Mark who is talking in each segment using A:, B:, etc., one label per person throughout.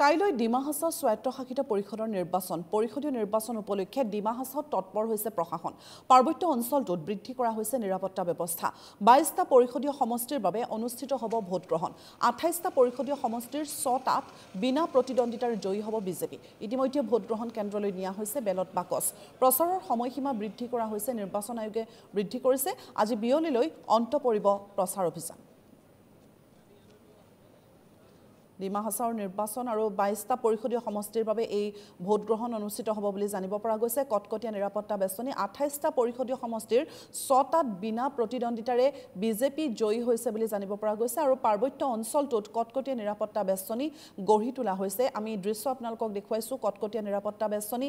A: কাইলৈ ডিমা হাছাও স্বায়ত্তশাসিত পৰিষদৰ পৰিষদীয় নিৰ্বাচন উপলক্ষে ডিমা হাছাওত তৎপৰ হৈছে প্ৰশাসন। পাৰ্বত্য অঞ্চলটোত বৃদ্ধি কৰা হৈছে নিৰাপত্তা ব্যৱস্থা। 22টা পৰিষদীয় সমষ্টিৰ বাবে অনুষ্ঠিত হ'ব ভোটগ্ৰহণ। 28টা পৰিষদীয় সমষ্টিৰ 6টাত বিনা প্ৰতিদ্বন্দ্বিতাৰ জয়ী হ'ব বিজেপি। ইতিমধ্যে ভোটগ্ৰহণ কেন্দ্ৰলৈ নিয়া হৈছে বেলট বাকচ। প্ৰচাৰৰ সময়সীমা বৃদ্ধি কৰা হৈছে, নিৰ্বাচন আয়োগে বৃদ্ধি কৰিছে। আজি বিয়লিলৈ অন্ত পৰিব প্ৰচাৰ অভিযান। ডিমা হাছাওৰ নিৰ্বাচন আৰু 22টা পৰিষদীয় সমষ্টিৰ বাবে এই ভোটগ্ৰহণ অনুষ্ঠিত হ'ব বুলি জানিব পৰা গৈছে। কটকটীয়া নিৰাপত্তা বেষ্টনী 28টা পৰিষদীয় সমষ্টিৰ 6টাত বিনা প্ৰতিদ্বন্দ্বিতাৰে বিজেপি জয়ী হৈছে বুলি জানিব পৰা গৈছে আৰু পাৰ্বত্য অঞ্চলটোত কটকটীয়া নিৰাপত্তা বেষ্টনী গঢ়ি তোলা হৈছে। আমি দৃশ্য আপোনালোকক দেখুৱাইছোঁ। কটকটীয়া নিৰাপত্তা বেষ্টনী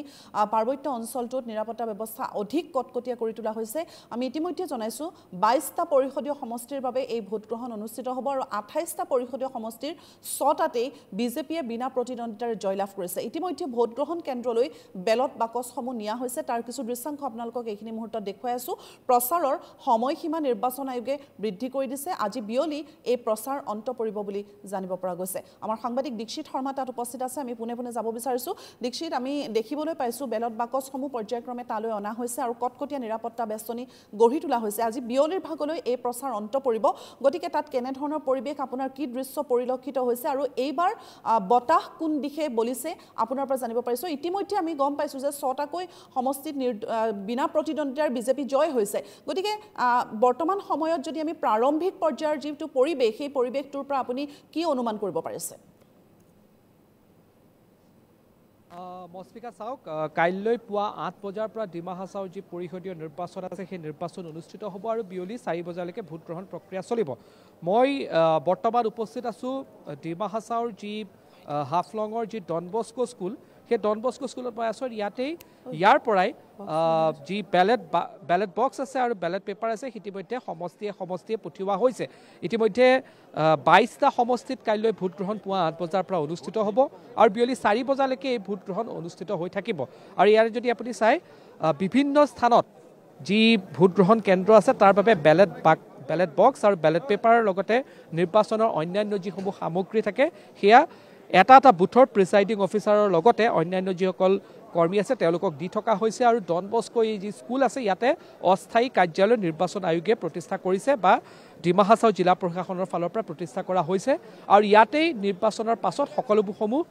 A: পাৰ্বত্য অঞ্চলটোত নিৰাপত্তা ব্যৱস্থা অধিক কটকটীয়া কৰি তোলা হৈছে। আমি ইতিমধ্যে জনাইছোঁ 22টা পৰিষদীয় সমষ্টিৰ বাবে এই ভোটগ্ৰহণ অনুষ্ঠিত হ'ব আৰু 28টা পৰিষদীয় সমষ্টিৰ 6টাতেই বিজেপিয়ে বিনা প্ৰতিদ্বন্দ্বিতাৰে জয়লাভ কৰিছে। ইতিমধ্যে ভোটগ্ৰহণ কেন্দ্ৰলৈ বেলট বাকচসমূহ নিয়া হৈছে। তাৰ কিছু দৃশ্যাংশ আপোনালোকক এইখিনি মুহূৰ্তত দেখুৱাই আছোঁ। প্ৰচাৰৰ সময়সীমা নিৰ্বাচন আয়োগে বৃদ্ধি কৰি দিছে। আজি বিয়লি এই প্ৰচাৰ অন্ত পৰিব বুলি জানিব পৰা গৈছে। আমাৰ সাংবাদিক দীক্ষিত শৰ্মা তাত উপস্থিত আছে। আমি পোনে পোনে যাব বিচাৰিছোঁ। দীক্ষিত, আমি দেখিবলৈ পাইছোঁ বেলট বাকচসমূহ পৰ্যায়ক্ৰমে তালৈ অনা হৈছে আৰু কটকটীয়া নিৰাপত্তা বেষ্টনী গঢ়ি তোলা হৈছে। আজি বিয়লিৰ ভাগলৈ এই প্ৰচাৰ অন্ত পৰিব। গতিকে তাত কেনেধৰণৰ পৰিৱেশ, আপোনাৰ কি দৃশ্য পৰিলক্ষিত হৈছে আৰু এইবাৰ বতাহ কোন দিশে বলিছে আপোনাৰ পৰা জানিব পাৰিছোঁ। ইতিমধ্যে আমি গম পাইছোঁ যে 6টাকৈ সমষ্টিত বিনা প্ৰতিদ্বন্দ্বিতাৰ বিজেপি জয় হৈছে। গতিকে বৰ্তমান সময়ত যদি আমি প্ৰাৰম্ভিক পৰ্যায়ৰ যিটো পৰিৱেশ, সেই পৰিৱেশটোৰ পৰা আপুনি কি অনুমান কৰিব পাৰিছে?
B: মস্মিকা চাওক, কাইলৈ পুৱা 8 বজাৰ পৰা ডিমা হাছাওৰ যি পৰিষদীয় নিৰ্বাচন আছে সেই নিৰ্বাচন অনুষ্ঠিত হ'ব আৰু বিয়লি 4 বজালৈকে ভোটগ্ৰহণ প্ৰক্ৰিয়া চলিব। মই বৰ্তমান উপস্থিত আছোঁ ডিমা হাছাওৰ যি হাফলঙৰ যি ডন বস্কো স্কুল, সেই ডন বস্কো স্কুলত মই আছোঁ। ইয়াৰ পৰাই যি বেলেট বক্স আছে আৰু বেলেট পেপাৰ আছে ইতিমধ্যে সমষ্টিয়ে পঠিওৱা হৈছে। ইতিমধ্যে 22টা সমষ্টিত কাইলৈ ভোটগ্ৰহণ পুৱা 8 বজাৰ পৰা অনুষ্ঠিত হ'ব আৰু বিয়লি 4 বজালৈকে এই ভোটগ্ৰহণ অনুষ্ঠিত হৈ থাকিব। আৰু ইয়াৰে যদি আপুনি চাই বিভিন্ন স্থানত যি ভোটগ্ৰহণ কেন্দ্ৰ আছে তাৰ বাবে বেলেট বক্স আৰু বেলেট পেপাৰৰ লগতে নিৰ্বাচনৰ অন্যান্য যিসমূহ সামগ্ৰী থাকে সেয়া এটা বুথৰ প্ৰিচাইডিং অফিচাৰৰ লগতে অন্যান্য যিসকল কৰ্মী আছে তেওঁলোকক দি থকা হৈছে। আৰু ডন বস্কো এই যি স্কুল আছে ইয়াতে অস্থায়ী কাৰ্যালয় নিৰ্বাচন আয়োগে প্ৰতিষ্ঠা কৰিছে বা ডিমা হাছাও জিলা প্ৰশাসনৰ ফালৰ পৰা প্ৰতিষ্ঠা কৰা হৈছে আৰু ইয়াতেই নিৰ্বাচনৰ পাছত সকলোসমূহ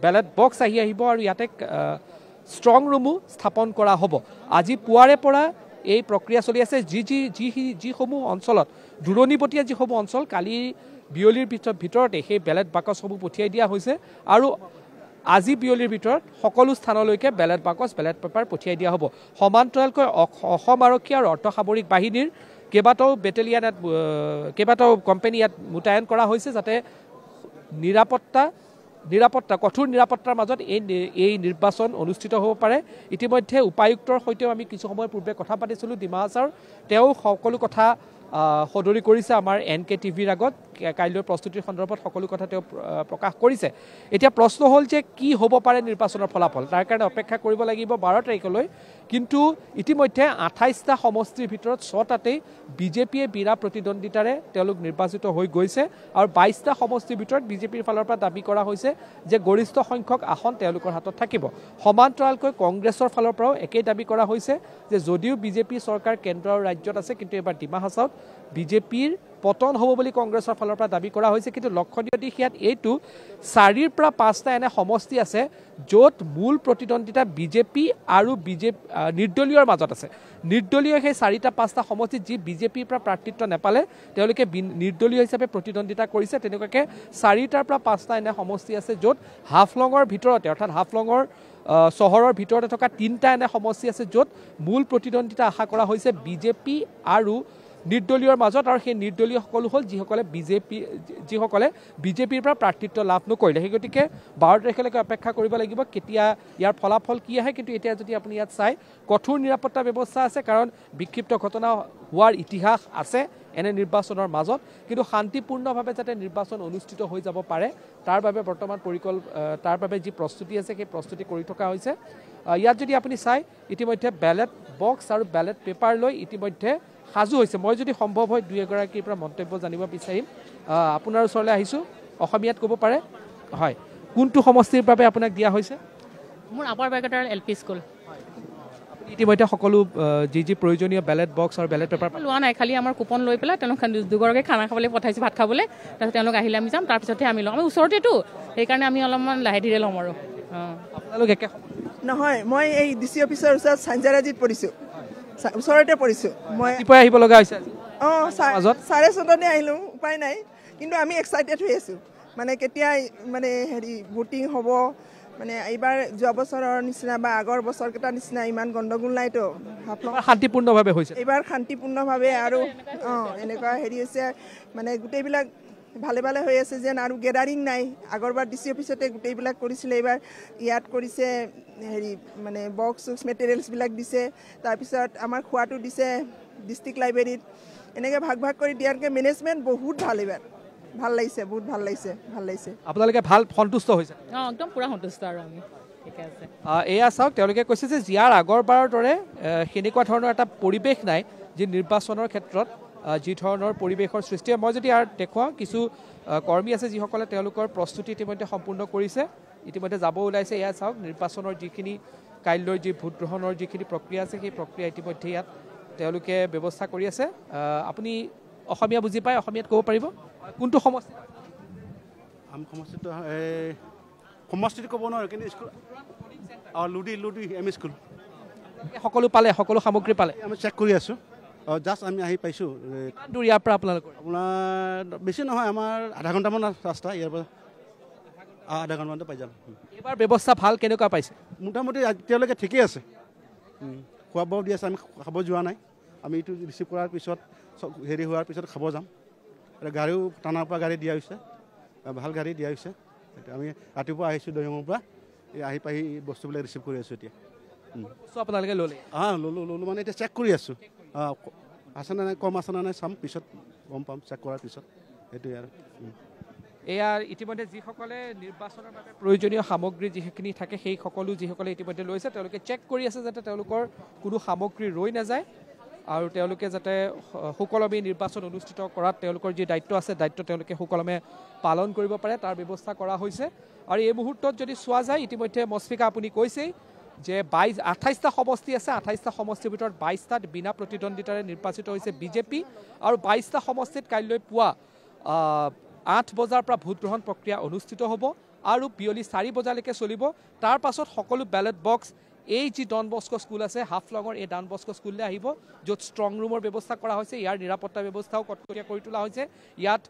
B: বেলেট বক্স আহিব আৰু ইয়াতে ষ্ট্ৰং ৰুমো স্থাপন কৰা হ'ব। আজি পুৱাৰে পৰা এই প্ৰক্ৰিয়া চলি আছে। যিসমূহ অঞ্চলত দূৰণিবতীয়া যিসমূহ অঞ্চল কালি বিয়লিৰ ভিতৰতে সেই বেলেট বাকচসমূহ পঠিয়াই দিয়া হৈছে আৰু আজি বিয়লিৰ ভিতৰত সকলো স্থানলৈকে বেলেট বাকচ বেলেট পেপাৰ পঠিয়াই দিয়া হ'ব। সমান্তৰালকৈ অসম আৰক্ষী আৰু অৰ্ধসামৰিক বাহিনীৰ কেইবাটাও কোম্পানী ইয়াত মোতায়েন কৰা হৈছে যাতে কঠোৰ নিৰাপত্তাৰ মাজত এই নিৰ্বাচন অনুষ্ঠিত হ'ব পাৰে। ইতিমধ্যে উপায়ুক্তৰ সৈতেও আমি কিছু সময় পূৰ্বে কথা পাতিছিলোঁ ডিমা হাছাওৰ। তেওঁ সকলো কথা সদৰি কৰিছে আমাৰ NK TVৰ আগত। কাইলৈৰ প্ৰস্তুতিৰ সন্দৰ্ভত সকলো কথা তেওঁ প্ৰকাশ কৰিছে। এতিয়া প্ৰশ্ন হ'ল যে কি হ'ব পাৰে নিৰ্বাচনৰ ফলাফল, তাৰ কাৰণে অপেক্ষা কৰিব লাগিব 12 তাৰিখলৈ। কিন্তু ইতিমধ্যে 28টা সমষ্টিৰ ভিতৰত 6টাতেই বিজেপিয়ে বিনা প্ৰতিদ্বন্দ্বিতাৰে তেওঁলোক নিৰ্বাচিত হৈ গৈছে আৰু 22টা সমষ্টিৰ ভিতৰত বিজেপিৰ ফালৰ পৰা দাবী কৰা হৈছে যে গৰিষ্ঠ সংখ্যক আসন তেওঁলোকৰ হাতত থাকিব। সমান্তৰালকৈ কংগ্ৰেছৰ ফালৰ পৰাও একেই দাবী কৰা হৈছে যে যদিও বিজেপি চৰকাৰ কেন্দ্ৰ আৰু ৰাজ্যত আছে কিন্তু এবাৰ ডিমা হাছাওত বিজেপিৰ পতন হ'ব বুলি কংগ্ৰেছৰ ফালৰ পৰা দাবী কৰা হৈছে। কিন্তু লক্ষণীয় দিশ ইয়াত এইটো 4ৰ পৰা 5টা এনে সমষ্টি আছে য'ত মূল প্ৰতিদ্বন্দ্বিতা বিজেপি আৰু নিৰ্দলীয়ৰ মাজত আছে। নিৰ্দলীয় সেই 4টা 5টা সমষ্টিত যি বিজেপিৰ পৰা প্ৰাৰ্থিত্ব নেপালে তেওঁলোকে নিৰ্দলীয় হিচাপে প্ৰতিদ্বন্দ্বিতা কৰিছে। তেনেকুৱাকৈ 4টাৰ পৰা 5টা এনে সমষ্টি আছে য'ত হাফলঙৰ ভিতৰতে অৰ্থাৎ হাফলঙৰ চহৰৰ ভিতৰতে থকা 3টা এনে সমষ্টি আছে য'ত মূল প্ৰতিদ্বন্দ্বিতা আশা কৰা হৈছে বিজেপি আৰু নিৰ্দলীয়ৰ মাজত। আৰু সেই নিৰ্দলীয় সকলো হ'ল যিসকলে বিজেপিৰ পৰা প্ৰাৰ্থিত্ব লাভ নকৰিলে। সেই গতিকে 12 তাৰিখলৈকে অপেক্ষা কৰিব লাগিব কেতিয়া ইয়াৰ ফলাফল কি আহে। কিন্তু এতিয়া যদি আপুনি ইয়াত চাই কঠোৰ নিৰাপত্তা ব্যৱস্থা আছে, কাৰণ বিক্ষিপ্ত ঘটনা হোৱাৰ ইতিহাস আছে এনে নিৰ্বাচনৰ মাজত। কিন্তু শান্তিপূৰ্ণভাৱে যাতে নিৰ্বাচন অনুষ্ঠিত হৈ যাব পাৰে তাৰ বাবে যি প্ৰস্তুতি আছে সেই প্ৰস্তুতি কৰি থকা হৈছে। ইয়াত যদি আপুনি চাই ইতিমধ্যে বেলেট বক্স আৰু বেলেট পেপাৰ লৈ ইতিমধ্যে সাজু হৈছে। মই যদি সম্ভৱ হয় দুই এগৰাকীৰ পৰা মন্তব্য জানিব বিচাৰিম। আপোনাৰ ওচৰলৈ আহিছোঁ, অসমীয়াত ক'ব পাৰে হয় কোনটো সমষ্টিৰ বাবে আপোনাক দিয়া হৈছে
C: মোৰ আপাৰ বাৰকাটাৰ LP স্কুল
B: ইতিমধ্যে সকলো যি প্ৰয়োজনীয় বেলেট বক্স আৰু বেলেট পেপাৰ
C: লোৱা নাই খালি আমাৰ কুপন লৈ পেলাই তেওঁলোক দুগৰাকী খানা খাবলৈ পঠাইছে ভাত খাবলৈ তাৰপিছত তেওঁলোক আহিলে আমি যাম তাৰপিছতহে আমি ল'ম আমি ওচৰতেতো সেইকাৰণে আমি অলপমান লাহে ধীৰে ল'ম আৰু
B: আপোনালোক একে
D: নহয় মই এই DC অফিচৰ ওচৰত চাঞ্জাৰাজিত পৰিছোঁ ওচৰতে পৰিছোঁ মই
B: ৰাতিপুৱাই আহিব লগা হৈছে
D: অঁ 4:30 আহিলোঁ উপায় নাই কিন্তু আমি এক্সাইটেড হৈ আছোঁ মানে কেতিয়া মানে হেৰি ভোটিং হ'ব মানে এইবাৰ যোৱা বছৰৰ নিচিনা বা আগৰ বছৰকেইটাৰ নিচিনা ইমান গণ্ডগোল নাইতো
B: শান্তিপূৰ্ণভাৱে হৈছে
D: এইবাৰ শান্তিপূৰ্ণভাৱে আৰু এনেকুৱা হেৰি হৈছে মানে গোটেইবিলাক ভালে ভালে হৈ আছে যেন আৰু গেডাৰিং নাই আগৰবাৰ DC অফিচতে গোটেইবিলাক কৰিছিলে এইবাৰ ইয়াত কৰিছে হেৰি মানে বক্স মেটেৰিয়েলছবিলাক দিছে তাৰপিছত আমাৰ খোৱাটো দিছে ডিষ্ট্ৰিক্ট লাইব্ৰেৰীত এনেকৈ ভাগ ভাগ কৰি দিয়াৰকৈ মেনেজমেণ্ট বহুত ভাল এইবাৰ ভাল লাগিছে বহুত ভাল লাগিছে
B: আপোনালোকে ভাল সন্তুষ্ট হৈছে
C: একদম পুৰা সন্তুষ্ট আৰু আমি ঠিক আছে
B: এয়া চাওক তেওঁলোকে কৈছে যে ইয়াৰ আগৰবাৰৰ দৰে সেনেকুৱা ধৰণৰ এটা পৰিৱেশ নাই যি নিৰ্বাচনৰ ক্ষেত্ৰত যি ধৰণৰ পৰিৱেশৰ সৃষ্টি হয় মই যদি ইয়াৰ দেখুৱাওঁ কিছু কৰ্মী আছে যিসকলে তেওঁলোকৰ প্ৰস্তুতি ইতিমধ্যে সম্পূৰ্ণ কৰিছে ইতিমধ্যে যাব ওলাইছে এয়া চাওক নিৰ্বাচনৰ যিখিনি কাইলৈৰ যি ভোট গ্ৰহণৰ যিখিনি প্ৰক্ৰিয়া আছে সেই প্ৰক্ৰিয়া ইতিমধ্যে ইয়াত তেওঁলোকে ব্যৱস্থা কৰি আছে আপুনি অসমীয়া বুজি পায় অসমীয়াত ক'ব পাৰিব কোনটো সমষ্টি
E: সমষ্টিটো সমষ্টিটো ক'ব নোৱাৰোঁ কিন্তু স্কুল লুডি এম স্কুল
B: সকলো পালে সকলো সামগ্ৰী পালে
E: আমি চেক কৰি আছোঁ জাষ্ট আমি আহি পাইছোঁ
B: দূৰ ইয়াৰ পৰা আপোনালোকৰ
E: আপোনাৰ বেছি নহয় আমাৰ আধা ঘণ্টামান ৰাস্তা ইয়াৰ পৰা আধা ঘণ্টামানতে পাই যাম
B: এইবাৰ ব্যৱস্থা ভাল কেনেকুৱা পাইছে
E: মোটামুটি এতিয়ালৈকে ঠিকেই আছে খোৱা বোৱাও দি আছে আমি খাব যোৱা নাই আমি এইটো ৰিচিভ কৰাৰ পিছত হেৰি হোৱাৰ পিছত খাব যাম গাড়ীও টানাৰ পৰা গাড়ী দিয়া হৈছে ভাল গাড়ী দিয়া হৈছে আমি ৰাতিপুৱা আহিছোঁ দৈঙৰ পৰা আহি পাই বস্তুবিলাক ৰিচিভ কৰি আছোঁ এতিয়া
B: আপোনালোকে ল'লে
E: ল'লোঁ মানে এতিয়া চেক কৰি আছোঁ আছেনে নাই কম আছেনে নাই চাম পিছত গম পাম চেক কৰাৰ পিছত সেইটোৱে আৰু
B: এয়া ইতিমধ্যে যিসকলে নিৰ্বাচনৰ বাবে প্ৰয়োজনীয় সামগ্ৰী যিখিনি থাকে সেই সকলো যিসকলে ইতিমধ্যে লৈছে তেওঁলোকে চেক কৰি আছে যাতে তেওঁলোকৰ কোনো সামগ্ৰী ৰৈ নাযায় আৰু তেওঁলোকে যাতে সুকলমে নিৰ্বাচন অনুষ্ঠিত কৰাত তেওঁলোকৰ যি দায়িত্ব আছে দায়িত্ব তেওঁলোকে সুকলমে পালন কৰিব পাৰে তাৰ ব্যৱস্থা কৰা হৈছে আৰু এই মুহূৰ্তত যদি চোৱা যায় ইতিমধ্যে মস্ফিকা আপুনি কৈছেই যে 28টা সমষ্টি আছে 28টা সমষ্টিৰ ভিতৰত 22টাত বিনা প্ৰতিদ্বন্দ্বিতাৰে নিৰ্বাচিত হৈছে বিজেপি আৰু 22টা সমষ্টিত কাইলৈ পুৱা 8 বজাৰ পৰা ভোট গ্ৰহণ প্ৰক্ৰিয়া অনুষ্ঠিত হ'ব আৰু বিয়লি 4 বজালৈকে চলিব তাৰ পাছত সকলো বেলেট বক্স এই যি ডন বস্কো স্কুল আছে হাফলঙৰ এই ডন বস্কো স্কুললৈ আহিব য'ত ষ্ট্ৰং ৰুমৰ ব্যৱস্থা কৰা হৈছে ইয়াৰ নিৰাপত্তা ব্যৱস্থাও কটকটীয়া কৰি তোলা হৈছে ইয়াত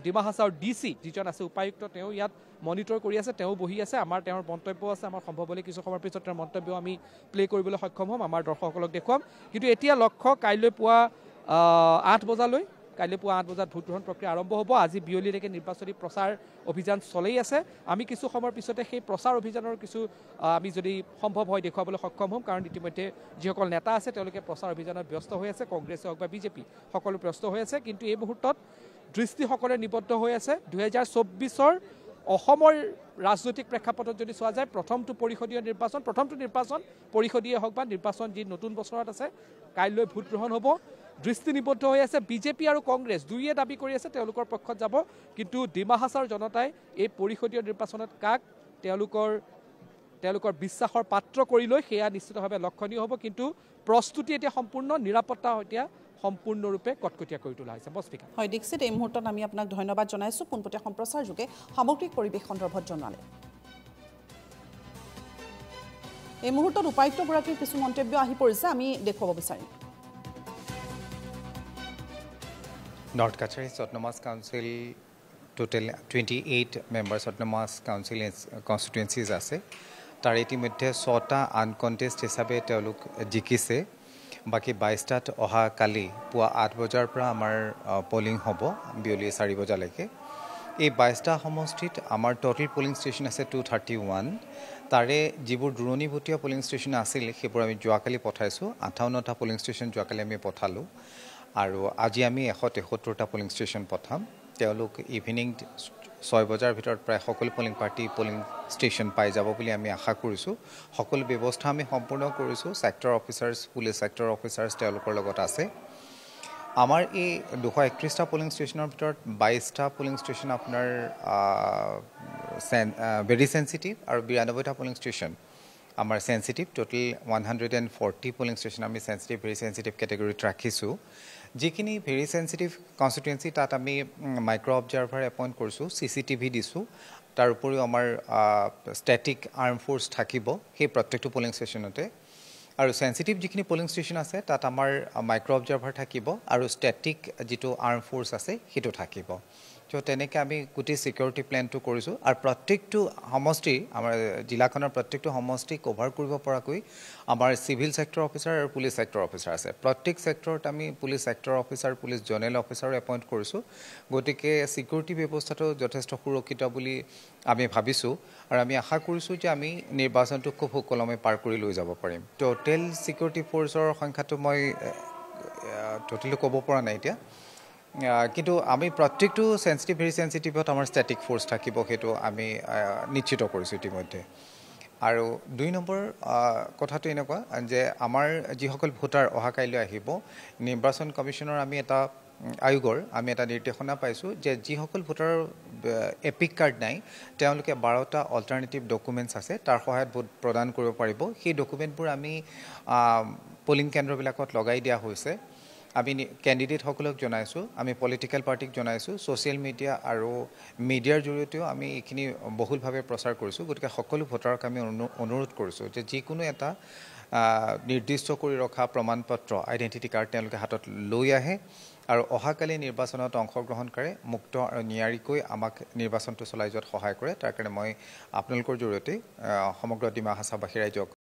B: ডিমা হাছাওৰ DC যিজন আছে উপায়ুক্ত তেওঁ ইয়াত মনিটৰ কৰি আছে তেওঁ বহি আছে আমাৰ তেওঁৰ মন্তব্য আছে আমাৰ সম্ভৱ হ'লে কিছু সময়ৰ পিছত তেওঁৰ মন্তব্য আমি প্লে কৰিবলৈ সক্ষম হ'ম আমাৰ দৰ্শকসকলক দেখুৱাম কিন্তু এতিয়া লক্ষ্য কাইলৈ পুৱা 8 বজালৈ কাইলৈ পুৱা 8 বজাত ভোট গ্ৰহণ প্ৰক্ৰিয়া আৰম্ভ হ'ব আজি বিয়লিলৈকে নিৰ্বাচনী প্ৰচাৰ অভিযান চলাই আছে আমি কিছু সময়ৰ পিছতে সেই প্ৰচাৰ অভিযানৰ কিছু আমি যদি সম্ভৱ হয় দেখুৱাবলৈ সক্ষম হ'ম কাৰণ ইতিমধ্যে যিসকল নেতা আছে তেওঁলোকে প্ৰচাৰ অভিযানত ব্যস্ত হৈ আছে কংগ্ৰেছে হওক বা বিজেপি সকলো ব্যস্ত হৈ আছে কিন্তু এই মুহূৰ্তত দৃষ্টিসকলে নিবদ্ধ হৈ আছে 2024ৰ অসমৰ ৰাজনৈতিক প্ৰেক্ষাপটত যদি চোৱা যায় প্ৰথমটো নিৰ্বাচন পৰিষদীয় হওক বা নিৰ্বাচন যি নতুন বছৰত আছে কাইলৈ ভোট গ্ৰহণ হ'ব দৃষ্টি নিবদ্ধ হৈ আছে বিজেপি আৰু কংগ্ৰেছ দুয়ে দাবী কৰি আছে তেওঁলোকৰ পক্ষত যাব কিন্তু ডিমা হাছাওৰ জনতাই এই পৰিষদীয় নিৰ্বাচনত কাক তেওঁলোকৰ বিশ্বাসৰ পাত্ৰ কৰি লৈ সেয়া নিশ্চিতভাৱে লক্ষণীয় হ'ব কিন্তু প্ৰস্তুতি এতিয়া সম্পূৰ্ণ নিৰাপত্তা এতিয়া সম্পূৰ্ণৰূপে কটকটীয়া কৰি তোলা হৈছে বস্পিকা
A: হয় দীক্ষিত এই মুহূৰ্তত আমি আপোনাক ধন্যবাদ জনাইছোঁ পোনপটীয়া সম্প্ৰচাৰ যোগে সামগ্ৰিক পৰিৱেশ সন্দৰ্ভত জনালে এই মুহূৰ্তত উপায়ুক্তগৰাকীৰ কিছু মন্তব্য আহি পৰিছে আমি দেখুৱাব বিচাৰিম
F: North Kacharis Autonomous Council total 28 members Autonomous Council constituencies আছে তাৰ ইতিমধ্যে 6টা আনকনটেষ্ট হিচাপে তেওঁলোক জিকিছে বাকি 22টাত অহা কালি পুৱা 8 বজাৰ পৰা আমাৰ পলিং হ'ব বিয়লি 4 বজালৈকে এই 22টা সমষ্টিত আমাৰ টোটাল পলিং ষ্টেচন আছে 231 তাৰে যিবোৰ দূৰণিবতীয়া পলিং ষ্টেচন আছিল সেইবোৰ আমি যোৱাকালি পঠাইছোঁ 58টা পলিং ষ্টেচন যোৱাকালি আমি পঠালোঁ আৰু আজি আমি 173টা পলিং ষ্টেচন পঠাম তেওঁলোক ইভিনিং 6 বজাৰ ভিতৰত প্ৰায় সকলো পলিং পাৰ্টি পলিং ষ্টেচন পাই যাব বুলি আমি আশা কৰিছোঁ সকলো ব্যৱস্থা আমি সম্পূৰ্ণ কৰিছোঁ sector officers police sector officers তেওঁলোকৰ লগত আছে আমাৰ এই 231টা পলিং ষ্টেচনৰ ভিতৰত 22টা পলিং ষ্টেচন আপোনাৰ ভেৰি চেঞ্চিটিভ আৰু 92টা পলিং ষ্টেচন আমাৰ চেঞ্চিটিভ টোটেল 140 পলিং ষ্টেচন আমি চেঞ্চিটিভ ভেৰি চেঞ্চিটিভ কেটেগৰীত ৰাখিছোঁ যিখিনি ভেৰি চেঞ্চিটিভ কনষ্টিটুৱেঞ্চি তাত আমি মাইক্ৰ' অবজাৰ্ভাৰ এপইণ্ট কৰিছোঁ CCTV দিছোঁ তাৰ উপৰিও আমাৰ ষ্টেটিক আৰ্ম ফ'ৰ্চ থাকিব সেই প্ৰত্যেকটো পলিং ষ্টেচনতে আৰু চেঞ্চিটিভ যিখিনি পলিং ষ্টেচন আছে তাত আমাৰ মাইক্ৰ' অবজাৰ্ভাৰ থাকিব আৰু ষ্টেটিক যিটো আৰ্ম ফ'ৰ্চ আছে সেইটো থাকিব তো তেনেকৈ আমি গোটেই ছিকিউৰিটি প্লেনটো কৰিছোঁ আৰু প্ৰত্যেকটো সমষ্টি আমাৰ জিলাখনৰ প্ৰত্যেকটো সমষ্টি কভাৰ কৰিব পৰাকৈ আমাৰ চিভিল ছেক্টৰ অফিচাৰ আৰু পুলিচ ছেক্টৰ অফিচাৰ আছে প্ৰত্যেক ছেক্টৰত আমি police sector officer police zonal অফিচাৰো এপইণ্ট কৰিছোঁ গতিকে ছিকিউৰিটি ব্যৱস্থাটো যথেষ্ট সুৰক্ষিত বুলি আমি ভাবিছোঁ আৰু আমি আশা কৰিছোঁ যে আমি নিৰ্বাচনটো খুব সুকলমে পাৰ কৰি লৈ যাব পাৰিম টোটেল ছিকিউৰিটি ফ'ৰ্চৰ সংখ্যাটো মই টোটেলি ক'ব পৰা নাই এতিয়া কিন্তু আমি প্ৰত্যেকটো চেঞ্চিটিভ ভেৰি চেঞ্চিটিভত আমাৰ ষ্টেটিক ফ'ৰ্চ থাকিব সেইটো আমি নিশ্চিত কৰিছোঁ ইতিমধ্যে আৰু 2 নম্বৰ কথাটো এনেকুৱা যে আমাৰ যিসকল ভোটাৰ অহা কাইলৈ আহিব নিৰ্বাচন কমিশ্যনৰ আমি এটা আয়োগৰ আমি এটা নিৰ্দেশনা পাইছোঁ যে যিসকল ভোটাৰৰ এপিক কাৰ্ড নাই তেওঁলোকে 12টা অল্টাৰনেটিভ ডকুমেণ্টছ আছে তাৰ সহায়ত ভোট প্ৰদান কৰিব পাৰিব সেই ডকুমেণ্টবোৰ আমি পলিং কেন্দ্ৰবিলাকত লগাই দিয়া হৈছে আমি কেণ্ডিডেটসকলক জনাইছোঁ আমি পলিটিকেল পাৰ্টিক জনাইছোঁ ছ'চিয়েল মিডিয়া আৰু মিডিয়াৰ জৰিয়তেও আমি এইখিনি বহুলভাৱে প্ৰচাৰ কৰিছোঁ গতিকে সকলো ভোটাৰক আমি অনুৰোধ কৰিছোঁ যে যিকোনো এটা নিৰ্দিষ্ট কৰি ৰখা প্ৰমাণপত্ৰ আইডেণ্টিটি কাৰ্ড তেওঁলোকে হাতত লৈ আহে আৰু অহাকালি নিৰ্বাচনত অংশগ্ৰহণকাৰী মুক্ত আৰু নিয়াৰিকৈ আমাক নিৰ্বাচনটো চলাই যোৱাত সহায় কৰে তাৰ কাৰণে মই আপোনালোকৰ জৰিয়তে সমগ্ৰ ডিমা হাছাওবাসী ৰাইজক